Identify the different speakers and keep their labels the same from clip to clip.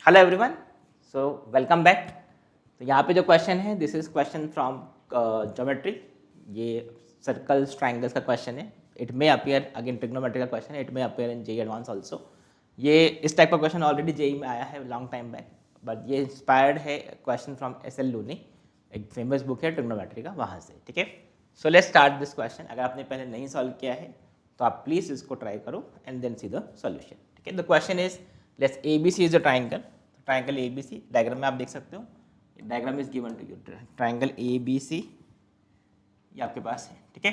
Speaker 1: Hello everyone, so welcome back. तो यहाँ पे जो क्वेश्चन है this is question from geometry. ये सर्कल्स ट्राइंगल्स का क्वेश्चन है। It may appear again trigonometry का क्वेश्चन है, it may appear in JEE advance also. ये इस टाइप का क्वेश्चन ऑलरेडी जेई में आया है लॉन्ग टाइम बैक, बट ये इंस्पायर्ड है क्वेश्चन फ्रॉम एस.एल. लूनी, एक फेमस बुक है ट्रिग्नोमेट्री का, वहाँ से। ठीक है, so let's start this question. अगर आपने पहले नहीं सॉल्व किया है तो आप प्लीज़ इसको ट्राई करो and then see the solution. ठीक है, the question is let's A B C is a triangle. Triangle A B C diagram में आप देख सकते हो, diagram is given to you. Triangle A B C ये आपके पास है। ठीक है,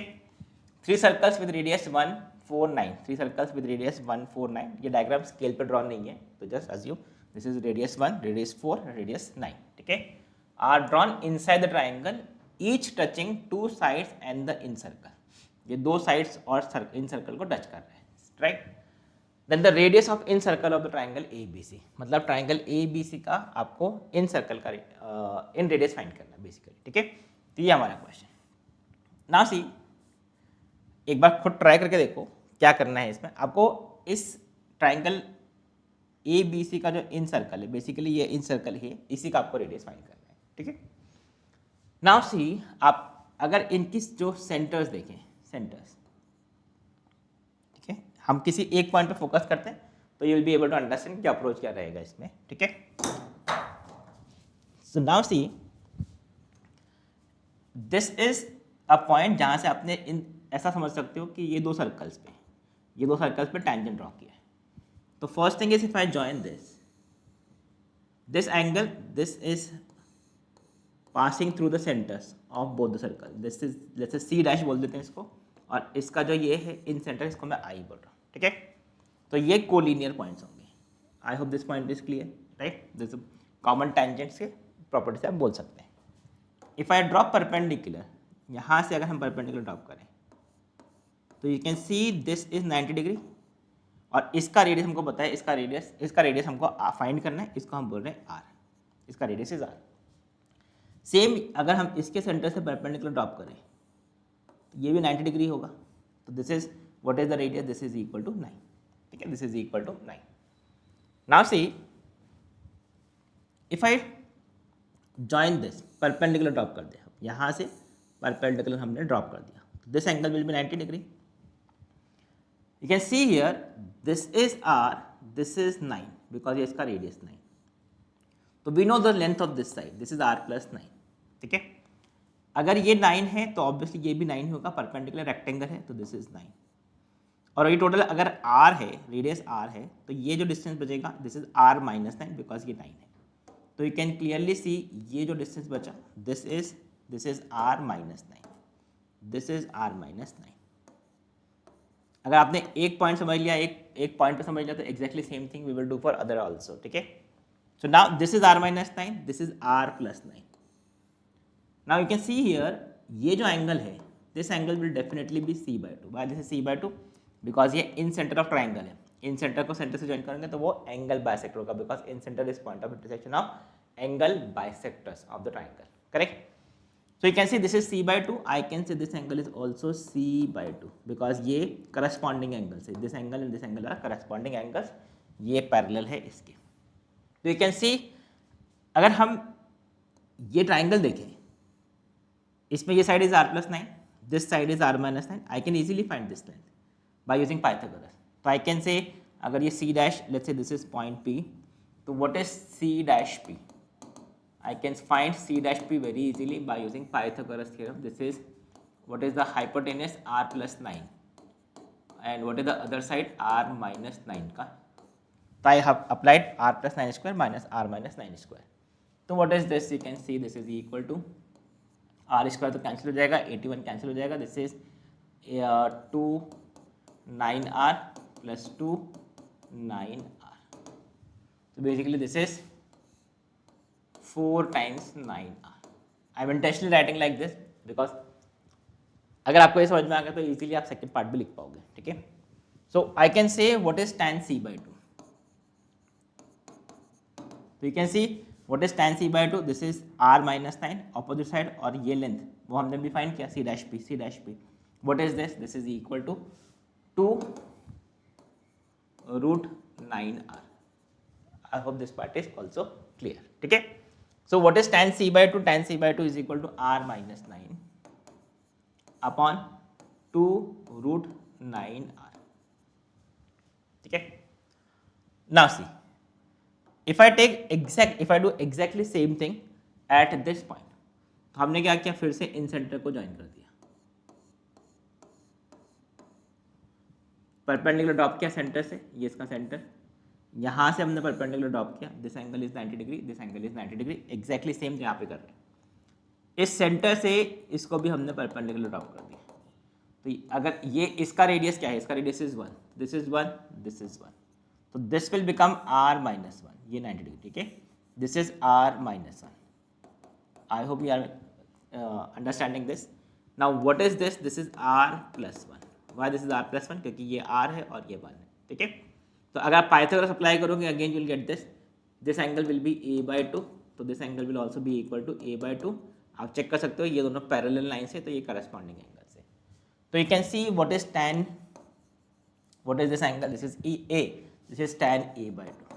Speaker 1: three circles with radius 149, three circles with radius 149। ये डायग्राम स्केल पर ड्रॉ नहीं है, तो just assume this is radius 1, radius 4, radius 9। ठीक है, are drawn inside the triangle each touching two sides and the incircle. ये दो sides और इन सर्कल को टच कर रहे हैं, right. Then the radius of incircle of the triangle A B C, मतलब ट्राइंगल ए बी सी का आपको इन सर्कल का इन रेडियस फाइंड करना है बेसिकली। ठीक है, तो ये हमारा क्वेश्चन। नाउ सी, एक बार खुद ट्राई करके देखो क्या करना है इसमें आपको। इस ट्राइंगल ए बी सी का जो इन सर्कल है, बेसिकली ये इन सर्कल है, इसी का आपको रेडियस फाइंड करना है। ठीक है, नाउ सी, आप अगर इनकी जो सेंटर्स देखें, सेंटर्स, ठीक है, हम किसी एक पॉइंट पे फोकस करते हैं तो you will be able to understand कि अप्रोच क्या रहेगा इसमें। ठीक है, so now see, this is a point जहां से आपने इन ऐसा समझ सकते हो कि ये दो सर्कल्स पे टेंजेंट ड्रॉ किया है। तो first thing is if I join this angle, this is passing through the centres of both the circle. This is जैसे सी डैश बोल देते हैं इसको, और इसका जो ये है इन सेंटर, इसको मैं आई बोल रहा हूँ। ठीक है, तो ये कोलिनियर पॉइंट्स होंगे। आई hope this point is clear, right. This common tangents के प्रॉपर्टी से आप बोल सकते हैं। इफ आई ड्रॉप परपेंडिकुलर, यहाँ से अगर हम परपेंडिकुलर ड्रॉप करें तो you can see this is 90 degree, और इसका रेडियस हमको पता है, इसका रेडियस हमको फाइंड करना है, इसको हम बोल रहे हैं आर, इसका रेडियस इज आर। सेम अगर हम इसके सेंटर से परपेंडिकुलर ड्रॉप करें तो ये भी 90 डिग्री होगा। तो this is what is the radius, this is equal to 9। ठीक है, this is equal to 9। Now see, if I join this, perpendicular drop कर दिया, यहाँ से परपेंडिकुलर हमने ड्रॉप कर दिया, this angle will be 90 degree. You can see here this is r, this is 9 because ये इसका रेडियस 9। तो we know the length of this side, this is r plus 9। ठीक है, अगर ये 9 है तो ऑब्वियसली ये भी 9 ही होगा, परपेंडिकुलर रेक्टेंगल है तो दिस इज 9। और ये टोटल अगर r है, रेडियस r है, तो ये जो डिस्टेंस बचेगा this is r minus 9 because ये 9 है। तो यू कैन क्लियरली सी ये जो डिस्टेंस बचा this is r minus 9, this is r minus 9। अगर आपने एक पॉइंट समझ लिया, एक पॉइंट पे समझ लिया, तो exactly same thing we will do for other also. ठीक है, so now this is r minus 9, this is r plus 9। Now you can see here ये जो एंगल है, this angle will definitely be c/2। By this is c/2 because ये incentre of triangle है। Incentre को centre से join करेंगे तो वो एंगल बाइसेक्टर होगा, because incentre is point of intersection of angle bisectors of the triangle, correct. So you can see this is c/2. I can say this angle is also c/2 because ये corresponding angles है। This angle and this angle are corresponding angles, ये parallel है इसके। तो you can see अगर हम ये triangle देखें, इसमें ये side is r plus 9, this side is r minus 9. I can easily find this length by using Pythagoras. तो I can say अगर ये c dash, let's say this is point P, तो what is c dash P? I can find c dash p very easily by using Pythagoras theorem. This is what is the hypotenuse r plus 9 and what is the other side r minus 9 का. So I have applied r plus 9 square minus r minus 9 square. So what is this? You can see this is equal to r square तो cancel हो जाएगा, 81 cancel हो जाएगा. This is 2 9r plus 2 9r. So basically this is 4 times 9r. I am intentionally writing like this because अगर आपको ये समझ में आ गया तो इजीली आप सेकंड पार्ट भी लिख पाओगे। ठीक है, so I can say what is tan c/2. तो you can see what is tan c/2, this is r minus 9 opposite side, और ये लेंथ वो हमने भी फाइंड किया c dash p। What is this is equal to 2 √9r। I hope this part is also clear. ठीक है. So what is tan c by 2? tan c by 2 is equal to r minus 9 upon 2 root 9r. ठीक है. Now see, if I do exactly same thing at this point, तो हमने क्या किया, फिर से इन सेंटर को ज्वाइन कर दिया, परपेंडिकुलर ड्रॉप किया सेंटर से, ये इसका सेंटर, यहाँ से हमने परपेंडिकुलर ड्रॉप किया, this angle is 90 degree, this angle is 90 degree, exactly same यहाँ पे कर रहे हैं. इस सेंटर से इसको भी हमने परपेंडिकुलर ड्रॉप कर दिया. तो अगर ये इसका रेडियस क्या है, इसका radius is 1, this is 1, this is 1, तो this will become r minus 1, ये 90 डिग्री. ठीक है. This is r minus 1. I hope you are understanding this. Now what is this? This is r plus 1. Why this is r plus 1? क्योंकि ये r है और ये 1 है. ठीक है. तो अगर आप पाइथागोरस अप्लाई करोगे, again you will get this angle will be a by 2, तो this angle will also be equal to a by 2. आप चेक कर सकते हो, ये दोनों पैरेलल लाइन्स है, तो ये करस्पॉन्डिंग एंगल से. तो you can see what is tan, what is this angle, this is a, this is tan a by 2.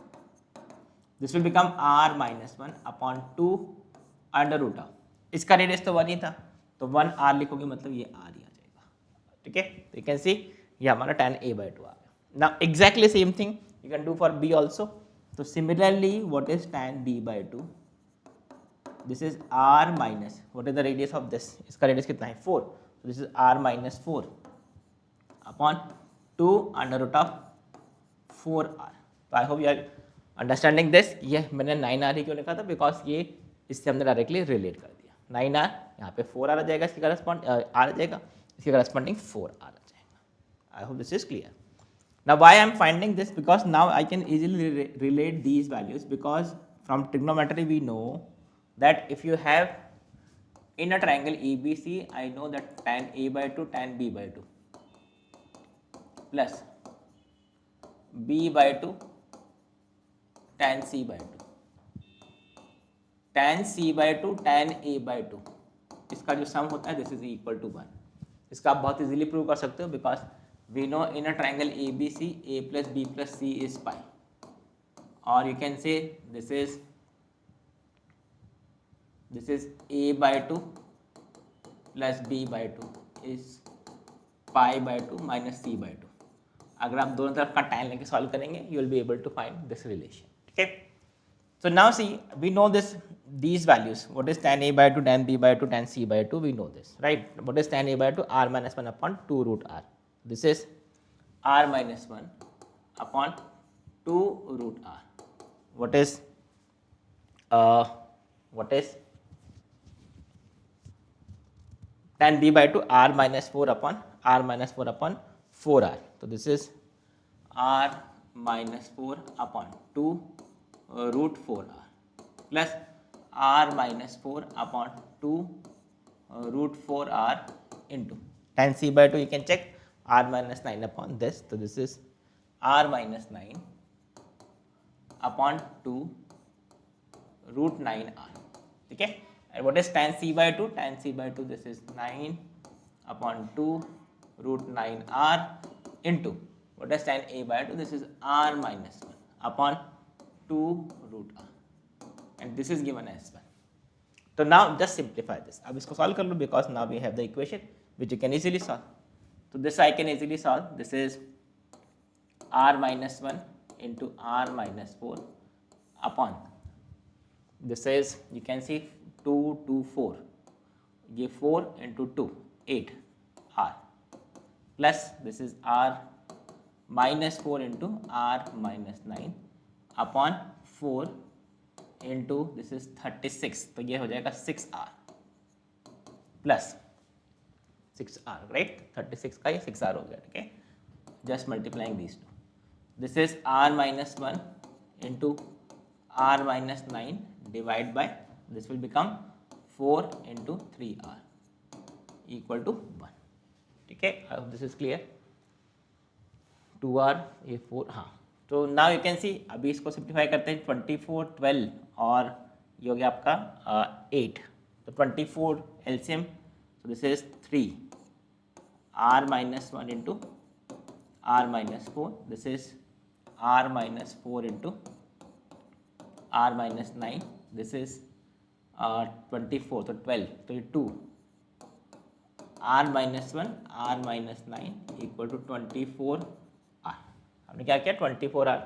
Speaker 1: This will become r minus 1 upon 2 under root of, इसका radius तो 1 ही था, तो 1 r लिखोगे मतलब ये r ही आ जाएगा. ठीक है. तो यू कैन सी ये हमारा tan a by 2 आ गया. Now exactly same thing you can do for b also. तो similarly what is tan b by 2? This is r minus, what is the radius of this, इसका radius कितना है 4, तो this is r minus 4 upon 2 under root of 4r. तो I hope you are understanding this. ये मैंने 9r ही क्यों लिखा था, बिकॉज ये इससे हमने डायरेक्टली रिलेट कर दिया. 9r यहाँ पे 4r आ जाएगा, इसके करस्पॉन्ड r आ जाएगा, इसके करस्पॉन्डिंग 4r आ जाएगा. I hope this is clear. Now why I am finding this, because now I can easily relate these values, because from trigonometry we know that if you have in a triangle ABC, I know that tan a by 2 tan b by 2 plus b by 2 tan c by 2, tan c by 2 tan a by 2, इसका जो सम होता है this is equal to 1. इसका आप बहुत easily prove कर सकते हो, because we know in a triangle ABC a plus b plus c is pi, और you can say this is a by 2 plus b by 2 is pi by 2 minus c by 2. अगर आप दोनों तरफ का tan लेके solve करेंगे, you will be able to find this relation. ठीक है. So now see, we know these values. What is tan a by 2, tan b by 2, tan c by 2? We know this, right? What is tan a by 2? R minus 1 upon 2 root r. This is r minus 1 upon 2 root r. What is tan b by 2? R minus 4 upon 4r. So this is r minus 4 upon 2 root 4r plus r minus 4 upon 2 root 4r into tan c by 2. You can check r minus 9 upon this. So this is r minus 9 upon 2 root 9r. Okay. And what is tan c by 2? Tan c by 2, this is 9 upon 2 root 9r into what is tan a by 2? This is r minus 1 upon 2 root r, and this is given as 1. So now just simplify this. अब इसको solve कर लो, because now we have the equation which you can easily solve. So this I can easily solve. This is r minus 1 into r minus 4 upon, this is, you can see 2 2 4, ये 4 into 2 8 r plus this is r minus 4 into r minus 9 upon 4 into this is 36, तो ये हो जाएगा 6r plus 6r, right. 36 का ये 6r हो गया. ठीक है. Just multiplying these two, this is r minus 1 into r minus 9 divide by, this will become 4 into 3r equal to 1. ठीक है. I hope this is clear. 2r ये 4, हाँ. तो नाउ यू कैन सी, अभी इसको सिंप्लीफाई करते हैं. 24 12 और ये हो गया आपका 8, तो 24 LCM, so this is 3 r minus 1 into r minus 4, this is r minus 4 into r minus 9, this is 24, so 12, so ये 2, r minus 1, r minus 9 equal to 24 r. हमने क्या किया, 24 r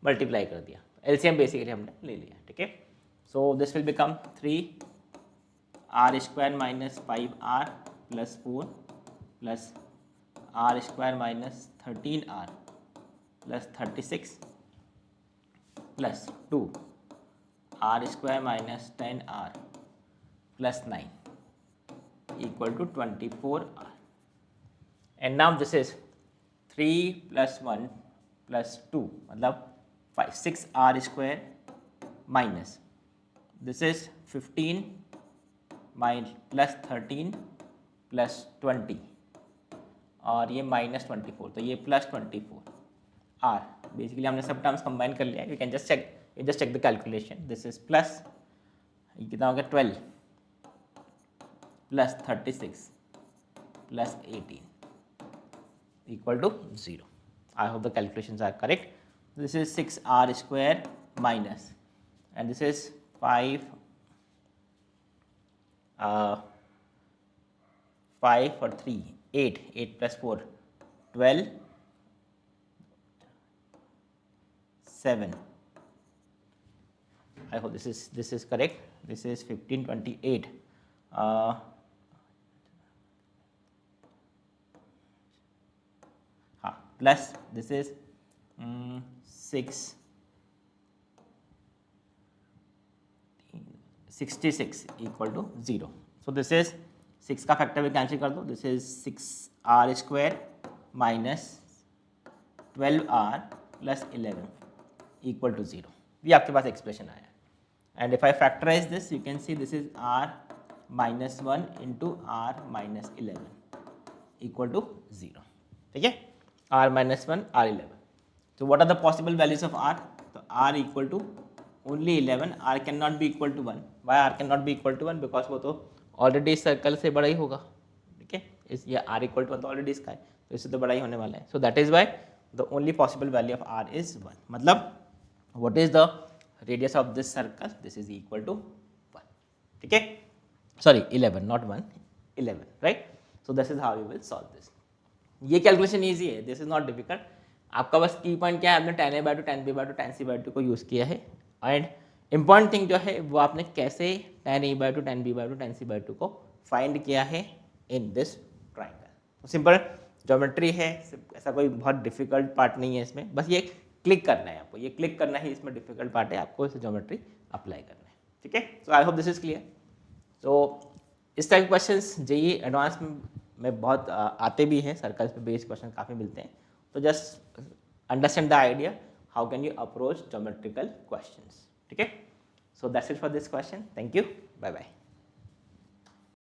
Speaker 1: मल्टीप्लाई कर दिया, एलसीएम बेसिकली हमने ले लिया, ठीक है. So this will become 3 r square minus 5r plus 4 plus r square minus 13r plus 36 plus 2 r square minus 10r plus 9 equal to 24r. And now this is 3 plus 1 plus 2, मतलब 6r square minus, this is 15 plus 13 plus 20 और ये minus 24, तो ये plus 24 r. Basically हमने सब terms combine कर लिया है. You can just check the calculation. This is plus, ये कितना हो गया, 12 plus 36 plus 18 equal to 0. I hope the calculations are correct. This is 6r square minus, and this is 5 or 3, 8 plus 4, 12, 7. I hope this is correct. This is 15, 28. Plus this is 66 equal to 0. So this is 6 का factor भी cancel कर दो. This is 6r square minus 12r plus 11 equal to 0. ये आपके पास expression आया. And if I factorize this, you can see this is r minus 1 into r minus 11 equal to 0. ठीक है, r minus 1, r 11. So what are the possible values of r? So r equal to only 11. r cannot be equal to 1. Why r cannot be equal to 1? Because वो तो already इस circle से बड़ा ही होगा. ठीक है, इस ये r equal to 1 तो ऑलरेडी इसका है, तो इससे तो बड़ा ही होने वाला है. So that is why the only possible value of r is 1. मतलब what is the radius of this circle? This is equal to 1. ठीक है, sorry 11, not 1, 11, right? So this is how you will solve this. ये calculation easy है, this is not difficult. आपका बस की point क्या है, आपने tan a/2, tan b/2, tan c/2 को यूज़ किया है. एंड इम्पॉर्टेंट थिंग जो है वो आपने कैसे tan a/2, tan b/2, tan c/2 को फाइंड किया है in this triangle. Simple geometry है, ऐसा कोई बहुत डिफिकल्ट पार्ट नहीं है इसमें. बस ये क्लिक करना है आपको, ये क्लिक करना ही इसमें डिफिकल्ट पार्ट है. आपको इस ज्योमेट्री अप्लाई करना है. ठीक है, so I hope this is clear. So इस टाइप क्वेश्चन जेईई एडवांस में बहुत आते भी हैं, सर्कल्स पे बेस्ड क्वेश्चन काफ़ी मिलते हैं. तो just understand the idea how can you approach geometrical questions. ठीक है, so that's it for this question. Thank you, bye bye.